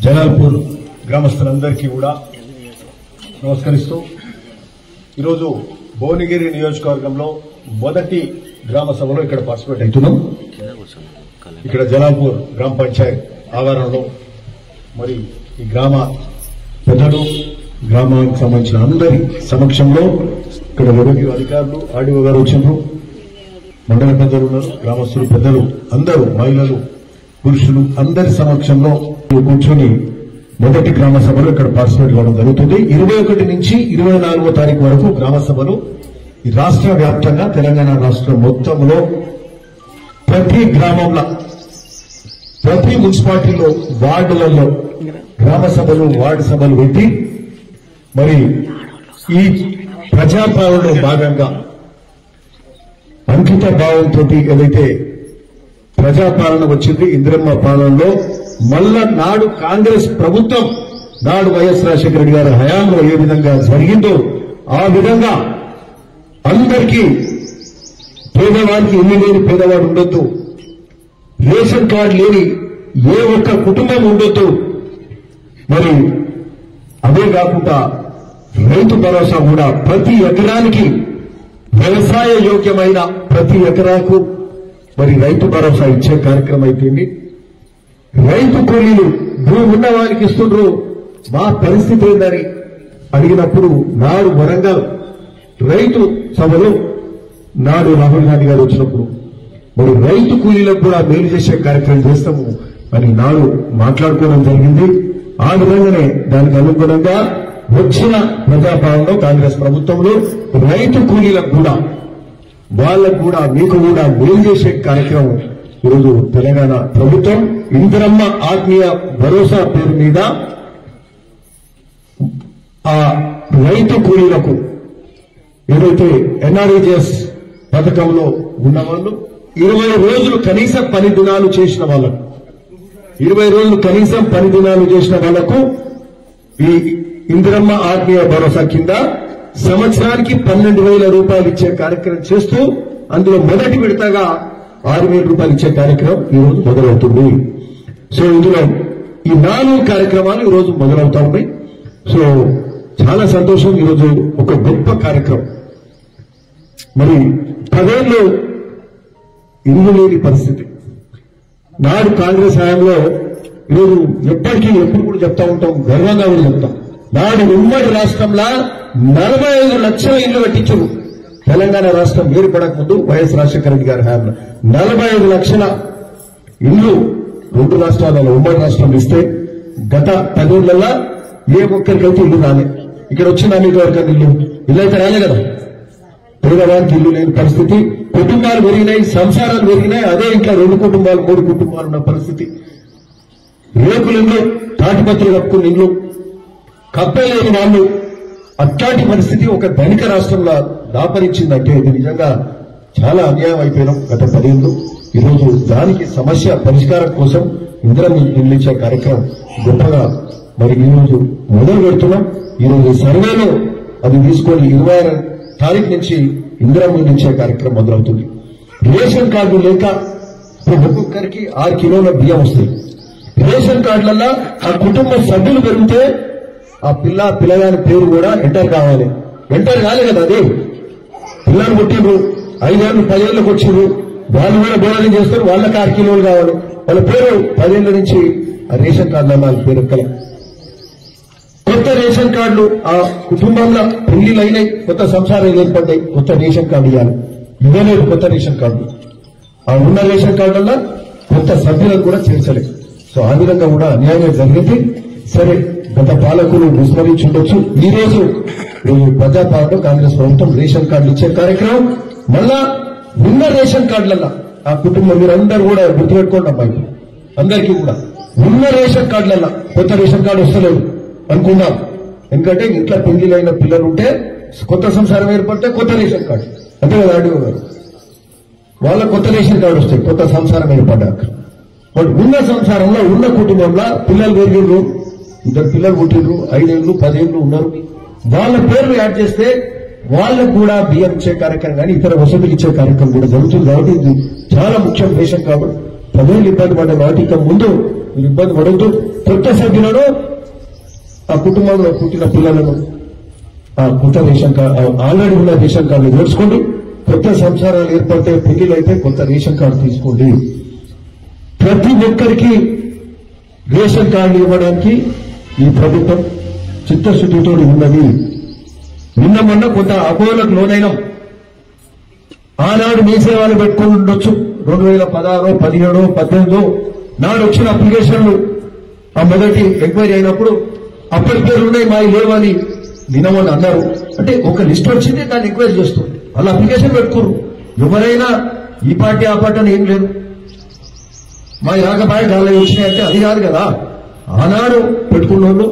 జలాల్పూర్ గ్రామస్తులందరికీ కూడా నమస్కరిస్తూ ఈరోజు భువనగిరి నియోజకవర్గంలో మొదటి గ్రామ సభలో ఇక్కడ పార్టిసిపేట్ అవుతున్నాం. ఇక్కడ జలాల్పూర్ గ్రామ పంచాయత్ ఆవరణలో మరి ఈ గ్రామ పెద్దలు గ్రామానికి సంబంధించిన అందరి సమక్షంలో ఇక్కడ రెవెన్యూ అధికారులు ఆర్డీఓ గారు వచ్చినారు, మండల పెద్దలు ఉన్నారు, గ్రామస్తులు పెద్దలు అందరూ మహిళలు పురుషులు అందరి సమక్షంలో కూర్చొని మొదటి గ్రామ సభలో ఇక్కడ పార్టిసిపేట్ కావడం జరుగుతుంది. 21 నుంచి 24వ తారీఖు వరకు గ్రామ సభలు ఈ రాష్ట్ర వ్యాప్తంగా తెలంగాణ రాష్ట్రం మొత్తంలో ప్రతి గ్రామంలో ప్రతి మున్సిపాలిటీలో వార్డులలో గ్రామ సభలు వార్డు సభలు పెట్టి మరి ఈ ప్రజాపాలనలో భాగంగా అంకిత భావంతో ఏదైతే ప్రజాపాలన వచ్చింది ఇందిరమ్మ పాలనలో మళ్ళా నాడు కాంగ్రెస్ ప్రభుత్వం నాడు వైఎస్ రాజశేఖర రెడ్డి గారి హయాంలో ఏ విధంగా జరిగిందో ఆ విధంగా అందరికీ పేదవాడికి ఇల్లు లేని పేదవాడు ఉండొద్దు, రేషన్ కార్డు లేని ఏ ఒక్క కుటుంబం ఉండొద్దు. మరి అదే కాకుండా రైతు భరోసా కూడా ప్రతి ఎకరానికి వ్యవసాయ యోగ్యమైన ప్రతి ఎకరాకు మరి రైతు భరోసా ఇచ్చే కార్యక్రమం అయిపోయింది. రైతు కూలీలు భూమి ఉన్న వారికి ఇస్తుండ్రు, మా పరిస్థితి ఏందని అడిగినప్పుడు నాడు వరంగల్ రైతు సభలో నాడు రాహుల్ గాంధీ గారు వచ్చినప్పుడు మరి రైతు కూలీలకు కూడా మేలు చేసే కార్యక్రమం చేస్తాము అని నాడు మాట్లాడుకోవడం జరిగింది. ఆ విధంగానే దానికి అనుగుణంగా వచ్చిన ప్రజాపాలనలో కాంగ్రెస్ ప్రభుత్వంలో రైతు కూలీలకు కూడా వాళ్ళకు కూడా మీకు కూడా మేలు చేసే కార్యక్రమం ఈరోజు తెలంగాణ ప్రభుత్వం ఇందిరమ్మ ఆత్మీయ భరోసా పేరు మీద ఆ రైతు కూలీలకు ఏదైతే ఎన్ఆర్ఈజీఎస్ పథకంలో ఉన్నవాళ్ళు 20 రోజులు కనీసం 10 దినాలు చేసిన వాళ్ళకు 20 రోజులు కనీసం 10 దినాలు చేసిన వాళ్లకు ఈ ఇందిరమ్మ ఆత్మీయ భరోసా కింద సంవత్సరానికి 12,000 రూపాయలు ఇచ్చే కార్యక్రమం చేస్తూ అందులో మొదటి విడతగా 6,000 రూపాయలు ఇచ్చే కార్యక్రమం ఈరోజు మొదలవుతుంది. సో ఇందులో ఈ 4 కార్యక్రమాలు ఈరోజు మొదలవుతా ఉన్నాయి. సో చాలా సంతోషం. ఈరోజు ఒక గొప్ప కార్యక్రమం. మరి 10 ఏళ్ళు ఇల్లు లేని పరిస్థితి నాడు కాంగ్రెస్ హయాంలో ఈరోజు ఎప్పుడు కూడా చెప్తా ఉంటాం, గర్వంగా కూడా చెప్తాం. నాడు ఉమ్మడి రాష్ట్రంలో 45 లక్షల ఇళ్లు కట్టించారు. తెలంగాణ రాష్ట్రం ఏర్పడక ముందు వైఎస్ రాజశేఖర రెడ్డి గారి హయాంలో 45 లక్షల ఇళ్లు 2 రాష్ట్రాలలో ఉమ్మడి రాష్ట్రం ఇస్తే గత 10 ఏళ్లలో ఏ ఒక్కరికైతే ఇల్లు రాలే. ఇక్కడ వచ్చిన అనేక వరకు ఇల్లు అయితే రాలే కదా. పేదవానికి ఇల్లు లేని పరిస్థితి, కుటుంబాలు పెరిగినాయి, సంసారాలు పెరిగినాయి. అదే ఇంట్లో 2 కుటుంబాలు 3 కుటుంబాలు ఉన్న పరిస్థితి. రేకుల ఇల్లు, తాటిపత్రులు కప్పుకున్న ఇల్లు, కప్పలేని వాళ్ళు, అట్లాంటి పరిస్థితి ఒక ధనిక రాష్ట్రంలో దాపరించిందంటే ఇది నిజంగా చాలా అన్యాయం అయిపోయినాం గత 10 ఏళ్ళు. ఈరోజు దానికి సమస్య పరిష్కారం కోసం ఇందిరమ్మ ఇల్లు ఇచ్చే కార్యక్రమం గొప్పగా మరి ఈరోజు మొదలు పెడుతున్నాం. ఈరోజు సర్వేలో అది తీసుకొని 26వ తారీఖు నుంచి ఇందిరమ్మ ఇల్లు ఇచ్చే కార్యక్రమం మొదలవుతుంది. రేషన్ కార్డు లేక ఒక్కొక్కరికి 6 కిలోల బియ్యం వస్తాయి. రేషన్ కార్డులలో ఆ కుటుంబ సభ్యులు పెరిగితే ఆ పిల్లగాని పేరు కూడా ఎంటర్ కావాలి. ఎంటర్ కాలే కదా. అది పిల్లలు పుట్టిండ్రు, 5 ఏళ్ళు 10 ఏళ్ళకి వచ్చిండ్రు, వాళ్ళు కూడా బోధన చేస్తారు, వాళ్ళకి 6 కిలోలు కావాలి. వాళ్ళ పేరు 10 ఏళ్ల నుంచి ఆ రేషన్ కార్డులో వాళ్ళ పేరు ఎక్కలే. కొత్త రేషన్ కార్డులు ఆ కుటుంబంలో పెళ్లిళ్ళు అయినాయి, కొత్త సంసారాలు ఏర్పడ్డాయి, కొత్త రేషన్ కార్డు ఇవ్వాలి. ఇవ్వలేదు కొత్త రేషన్ కార్డు. ఆ ఉన్న రేషన్ కార్డుల్లో కొత్త సభ్యులను కూడా చేర్చలేదు. సో ఆ విధంగా కూడా అన్యాయంగా జరిగింది. సరే, గత పాలకులు విస్మరించి ఉండొచ్చు. ఈ రోజు ప్రజాపాలనలో కాంగ్రెస్ ప్రభుత్వం రేషన్ కార్డులు ఇచ్చే కార్యక్రమం మళ్ళా ఉన్న రేషన్ కార్డులల్లో ఆ కుటుంబం మీరందరూ కూడా గుర్తుపెట్టుకోండి అమ్మాయి, అందరికీ కూడా ఉన్న రేషన్ కార్డులల్లో కొత్త రేషన్ కార్డు వస్తలేదు అనుకున్నాం. ఎందుకంటే ఇంట్లో పెళ్లిలైన పిల్లలు ఉంటే కొత్త సంసారం ఏర్పడితే కొత్త రేషన్ కార్డు అంతే కదా ఆర్డీఓ గారు, వాళ్ళ కొత్త రేషన్ కార్డు వస్తాయి కొత్త సంసారం ఏర్పడ్డాక. వాళ్ళు ఉన్న సంసారంలో ఉన్న కుటుంబంలో పిల్లలు పెరిగిండ్రు, 2 పిల్లలు పుట్టిండ్రు, 5 ఏళ్ళు 10 ఏళ్ళు ఉన్నారు, వాళ్ళ పేర్లు యాడ్ చేస్తే వాళ్ళకు కూడా బియ్యం ఇచ్చే కార్యక్రమం కానీ ఇతర వసతులు ఇచ్చే కార్యక్రమం కూడా జరుగుతుంది. కాబట్టి ఇది చాలా ముఖ్యం. రేషన్ కార్డు 10 ఏళ్ళు ఇబ్బంది పడ్డ వాటికి ముందు మీరు ఇబ్బంది పడవద్దు. కొత్త సభ్యులను ఆ కుటుంబంలో పుట్టిన పిల్లలను ఆ కొత్త రేషన్ కార్డు ఆల్రెడీ ఉన్న రేషన్ కార్డు నేర్చుకోండి. కొత్త సంసారాలు ఏర్పడితే పెళ్లిలు అయితే కొత్త రేషన్ కార్డు తీసుకోండి. ప్రతి ఒక్కరికి రేషన్ కార్డు ఇవ్వడానికి ఈ ప్రభుత్వం చిత్తశుద్ధితో ఉన్నది. నిన్న మొన్న కొంత అపోహలకు లోనైనాం. ఆనాడు మీ సేవలు పెట్టుకుని ఉండొచ్చు. 2016, 17, 18 నాడు వచ్చిన అప్లికేషన్లు ఆ మొదటి ఎంక్వైరీ అయినప్పుడు అప్పటి పేర్లు ఉన్నాయి, మా లేవని నిన్నమని అన్నారు. అంటే ఒక లిస్ట్ వచ్చింది, దాన్ని ఎంక్వైరీ చేస్తుంది. వాళ్ళు అప్లికేషన్ పెట్టుకోరు. ఎవరైనా ఈ పార్టీ ఆ పార్టీ అని ఏం లేదు. మా రాకపోయే గాలి వచ్చినాయంటే అది కాదు కదా. ఆనాడు పెట్టుకున్న వాళ్ళు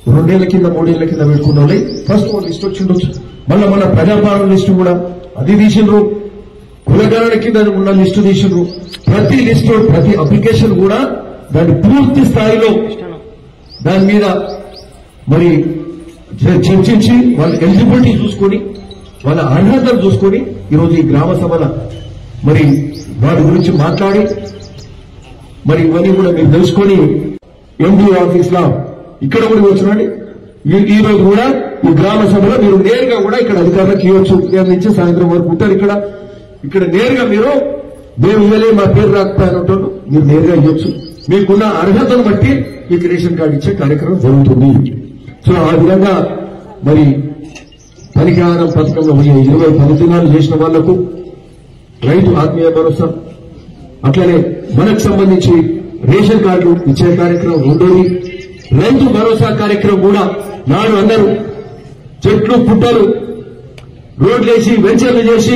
2 ఏళ్ల కింద 3 ఏళ్ల కింద పెట్టుకున్న వాళ్ళే ఫస్ట్ లిస్ట్ వచ్చిండొచ్చు. మళ్ళీ మన ప్రజాపాలన లిస్టు కూడా అది తీసిండ్రు. కులగణన కింద ఉన్న లిస్టు తీసిండ్రు. ప్రతి లిస్టు ప్రతి అప్లికేషన్ కూడా దాన్ని పూర్తి స్థాయిలో దాని మీద మరి చర్చించి వాళ్ళ ఎలిజిబిలిటీ చూసుకొని వాళ్ళ అర్హతలు చూసుకొని ఈరోజు ఈ గ్రామ సభల మరి వాటి గురించి మాట్లాడి మరి ఇవన్నీ కూడా మీరు తెలుసుకొని ఎండీ ఆఫీస్ లో ఇక్కడ కూడా వచ్చినండి. ఈ రోజు కూడా ఈ గ్రామ సభలో మీరు నేరుగా కూడా ఇక్కడ అధికారులకు ఇవ్వచ్చు. ఉదయం నుంచి సాయంత్రం వరకు ఉంటారు ఇక్కడ నేరుగా మీరు మేము ఇవ్వలే మా పేరు రాకపోయినట్టు మీరు నేరుగా ఇవ్వచ్చు. మీకున్న అర్హతను బట్టి మీకు రేషన్ కార్డు ఇచ్చే కార్యక్రమం జరుగుతుంది. సో ఆ విధంగా మరి పనికిహారం పథకంలో 20 పనిదినాలు చేసిన వాళ్లకు రైతు ఆత్మీయ భరోసా, అట్లనే మనకు సంబంధించి రేషన్ కార్డులు ఇచ్చే కార్యక్రమం రెండోది. రైతు భరోసా కార్యక్రమం కూడా నాడు అందరూ చెట్లు పుట్టలు రోడ్లేసి వెంచర్లు చేసి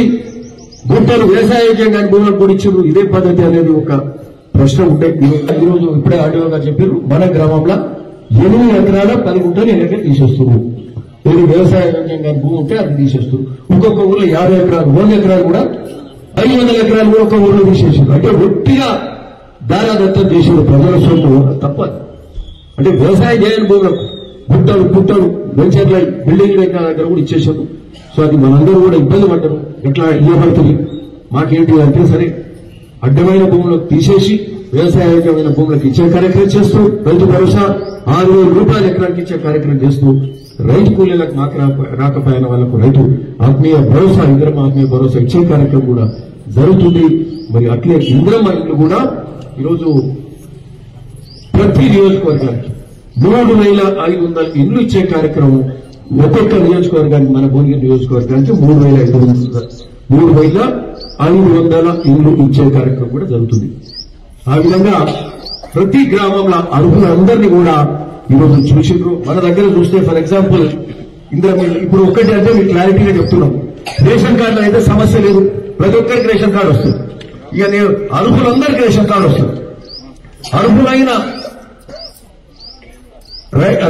గుట్టలు వ్యవసాయజంగాన్ని భూములకు కూడా ఇచ్చారు. ఇదే పద్ధతి అనేది ఒక ప్రశ్న ఉంటే ఈరోజు ఇప్పుడే ఆర్డీఓ గారు చెప్పారు, మన గ్రామంలో 8 ఎకరాల 10 గుంటలు ఎన్నిక తీసేస్తున్నారు. ఏది వ్యవసాయజంగాన్ని భూమి ఉంటే అది తీసేస్తారు. ఇంకొక ఊర్లో 50 ఎకరాలు 100 ఎకరాలు కూడా 500 ఎకరాలు కూడా ఒక ఊర్లో తీసేసారు. అంటే ఒట్టిగా దారాదత్తం చేసిన ప్రజల సొమ్ము తప్పదు. అంటే వ్యవసాయం చేయని భూములకు గుట్టలు పుట్టలు వెంచర్ల బిల్డింగ్ల దగ్గర కూడా ఇచ్చేసారు. సో అది మనందరూ కూడా ఇబ్బంది పడ్డారు. ఎట్లా ఇవ్వబడుతుంది మాకేంటి అంటే సరే అడ్డమైన భూములకు తీసేసి వ్యవసాయమైన భూములకు ఇచ్చే కార్యక్రమం చేస్తూ రైతు భరోసా 6,000 రూపాయలు ఎకరానికి ఇచ్చే కార్యక్రమం చేస్తూ రైతు కూలీలకు మాకు రాకపోయిన వాళ్లకు రైతు ఆత్మీయ భరోసా ఇంద్రమ్మ ఆత్మీయ భరోసా ఇచ్చే కార్యక్రమం కూడా జరుగుతుంది. మరి అట్లే ఇంద్రమ్మ ఇల్లు కూడా ఈరోజు ప్రతి నియోజకవర్గానికి 3,500 ఇళ్లు ఇచ్చే కార్యక్రమం ఒక్కొక్క నియోజకవర్గానికి మన భువనగిరి నియోజకవర్గానికి 3,500 ఇళ్లు ఇచ్చే కార్యక్రమం కూడా జరుగుతుంది. ఆ విధంగా ప్రతి గ్రామంలో అర్హులందరినీ కూడా ఈరోజు చూసిండ్రు. మన దగ్గర చూస్తే ఫర్ ఎగ్జాంపుల్ ఇప్పుడు ఒక్కటి అంటే మీకు క్లారిటీగా చెప్తున్నాం. రేషన్ కార్డులో అయితే సమస్య లేదు, ప్రతి ఒక్కరికి రేషన్ కార్డు వస్తుంది. ఇక నేను అర్హులందరికీ రేషన్ కార్డు వస్తుంది. అర్హులైన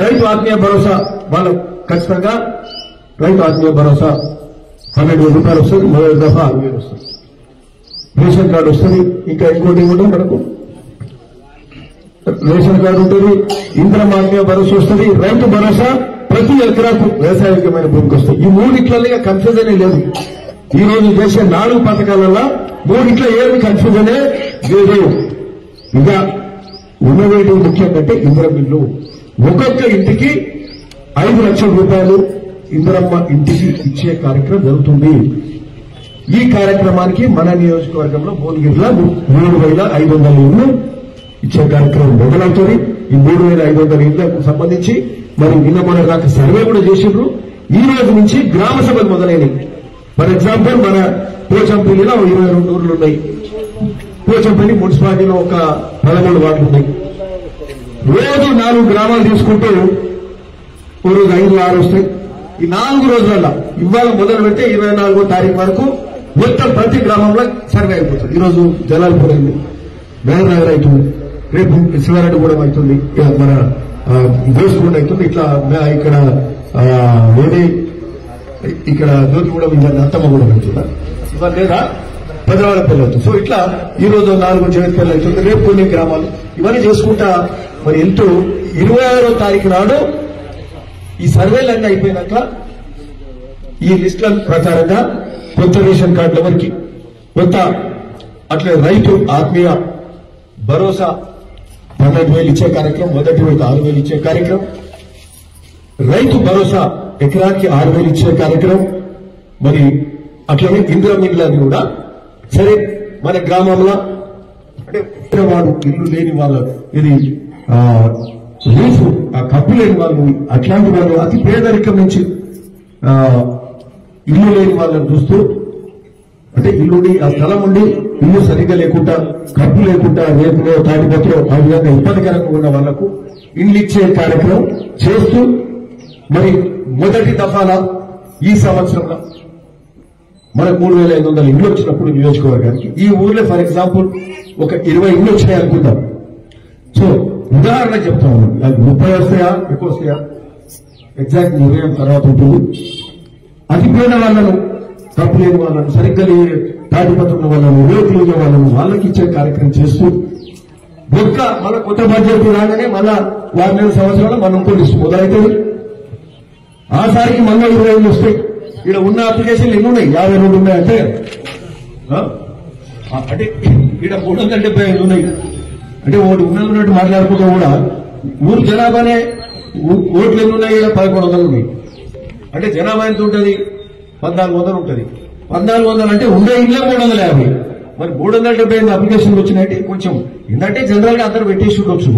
రైతు ఆత్మీయ భరోసా వాళ్ళు ఖచ్చితంగా రైతు ఆత్మీయ భరోసా 12,000 రూపాయలు వస్తుంది. మొదటి దఫా 6,000 వస్తుంది. రేషన్ కార్డు వస్తుంది. ఇంకా ఇంకోటి ఏముంటుంది, మనకు రేషన్ కార్డు ఉంటుంది, ఇంద్రమ్మ ఆత్మీయ భరోసా వస్తుంది, రైతు భరోసా ప్రతి ఎకరాకు వ్యవసాయకమైన భూమికి వస్తుంది. ఈ 3 కన్ఫ్యూజన్ లేదు. ఈ రోజు చేసే 4 పథకాలలో 3 ఏమి కన్ఫ్యూజనే లేదు. ఇక ఉన్నవేటి ముఖ్యం అంటే ఇంద్రమ్మ ఇల్లు ఒక్కొక్క ఇంటికి 5 లక్షల రూపాయలు ఇంద్రమ్మ ఇంటికి ఇచ్చే కార్యక్రమం జరుగుతుంది. ఈ కార్యక్రమానికి మన నియోజకవర్గంలో భువనగిరిలో 3,500 ఇళ్లు ఇచ్చే కార్యక్రమం మొదలవుతుంది. ఈ 3,500 ఇళ్లకు సంబంధించి మరి నిన్న మన దాకా సర్వే కూడా చేసిండ్రు. ఈ రోజు నుంచి గ్రామ సభలు మొదలైనవి. ఫర్ ఎగ్జాంపుల్ మన పోచంపల్లిలో 22 ఊర్లు ఉన్నాయి. పోచంపల్లి మున్సిపాలిటీలో ఒక 13 వార్డులు ఉన్నాయి. రోజు 4 గ్రామాలు తీసుకుంటూ ఓ రోజు 5-6 వస్తాయి. ఈ 4 రోజులలో ఇవాళ మొదలు పెడితే 24వ తారీఖు వరకు మొత్తం ప్రతి గ్రామంలో సర్వే అయిపోతుంది. ఈరోజు జలాల్పూర్ అయింది, బెహర్నగర్ అవుతుంది, రేపు శివారెడ్డిగూడెం అవుతుంది, మన దోసుగూడ అవుతుంది. ఇట్లా ఇక్కడ వేరే ఇక్కడ దోతిగూడెం ఇంకా అత్తమ్మగూడెం అవుతుందా ఇవాళ లేదా పెద్దవాళ్ళపల్లి అవుతుంది. సో ఇట్లా ఈ రోజు 4 జగత్పల్లి అవుతుంది, రేపు కొన్ని గ్రామాలు ఇవన్నీ చేసుకుంటా మరి వెళ్తూ 26వ తారీఖు నాడు ఈ సర్వేలన్నీ అయిపోయినాక ఈ లిస్టుల ప్రకారంగా కొత్త రేషన్ కార్డుల వరకు కొత్త అట్లే రైతు ఆత్మీయ భరోసా 12,000 ఇచ్చే కార్యక్రమం, మొదటి విడత 6,000 ఇచ్చే కార్యక్రమం, రైతు భరోసా ఎకరానికి 6,000 ఇచ్చే కార్యక్రమం, మరి అట్లనే ఇందిరా మిల్లని కూడా సరే మన గ్రామంలో అంటే వాడు ఇల్లు లేని వాళ్ళ ఇది లీఫ్ కప్పు లేని వాళ్ళు, అట్లాంటి వాళ్ళు అతి పేదరికం నుంచి ఇల్లు లేని వాళ్ళని చూస్తూ అంటే ఇల్లుండి ఆ స్థలం ఉండి ఇల్లు సరిగ్గా లేకుండా కప్పు లేకుండా రేపులో తాడిపత్రో ఆ విధంగా ఇబ్బందికరంగా ఉన్న వాళ్లకు ఇల్లు ఇచ్చే కార్యక్రమం చేస్తూ మరి మొదటి దఫాలా ఈ సంవత్సరంలో మనకు 3,500 ఇళ్ళు వచ్చినప్పుడు నియోజకవర్గానికి ఈ ఊర్లో ఫర్ ఎగ్జాంపుల్ ఒక 20 ఇళ్ళు వచ్చినాయి అనుకుందాం. సో ఉదాహరణ చెప్తా ఉన్నాం, అది 30 వస్తాయా ఎక్కువ వస్తాయా ఎగ్జాక్ట్ నిర్ణయం తర్వాత ఉంటుంది. అతి పేద వాళ్ళను, తప్పు లేని వాళ్ళను, సరిగ్గా తాడిపత్రుల వాళ్ళను, రేపులు వాళ్ళను వాళ్ళకి ఇచ్చే కార్యక్రమం చేస్తూ ఒక్క మళ్ళా కొత్త బడ్జెట్ రాగానే మళ్ళా 6 సంవత్సరాలు మనం ఇంకో లిస్ట్ మొదలవుతుంది. ఆసారికి మళ్ళీ 20 వస్తాయి. ఇక్కడ ఉన్న అప్లికేషన్లు ఎన్ని ఉన్నాయి? 52 ఉన్నాయి. అంటే అంటే ఇక్కడ 375 ఉన్నాయి. అంటే ఒకటి ఉన్నట్టు మాట్లాడుకుంటూ కూడా ఊరు జనాభానే ఓట్లు ఎన్ని ఉన్నాయి? ఇక్కడ 1100 ఉన్నాయి. అంటే జనాభా ఎంత ఉంటుంది? 1400 ఉంటుంది. 1400 అంటే ఉండే ఇళ్ళే 350. మరి 375 అప్లికేషన్లు వచ్చినాయంటే కొంచెం ఏంటంటే జనరల్ గా అందరూ పెట్టేసి ఉండొచ్చు.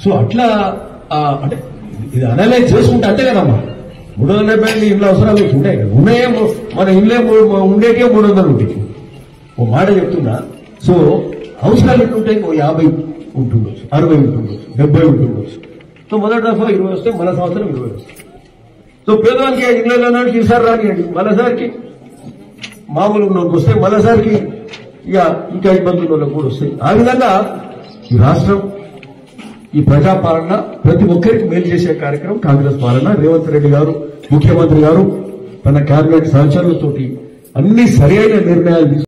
సో అట్లా అంటే ఇది అనలైజ్ చేసుకుంటే అంతే కదమ్మా. 375 ఇళ్ళ అవసరాలు ఉంటాయి కదా, ఉన్నాయే మన ఇళ్ళే ఉండేకే 300 ఉంటాయి. ఓ మాట చెప్తున్నా. సో అవసరాలు ఎట్లుంటాయి? 50 ఉంటుండొచ్చు, 60 ఉంటుండొచ్చు, 70 ఉంటుండొచ్చు. సో మొదటి దఫా 20 వస్తే మన సంవత్సరం 20 వస్తాయి. సో పేదవానికి ఇళ్ళలో ఈసారి రానియండి, మరోసారికి మామూలు ఉన్నోళ్ళకి వస్తాయి, మరోసారికి ఇక ఇంకా ఇబ్బందులు వాళ్ళకి కూడా వస్తాయి. ఆ విధంగా ఈ రాష్ట్రం ఈ ప్రజాపాలన ప్రతి ఒక్కరికి మేలు చేసే కార్యక్రమం కాంగ్రెస్ పాలన. రేవంత్ రెడ్డి గారు ముఖ్యమంత్రి గారు తన కేబినెట్ సహచరులతోటి అన్ని సరైన నిర్ణయాలు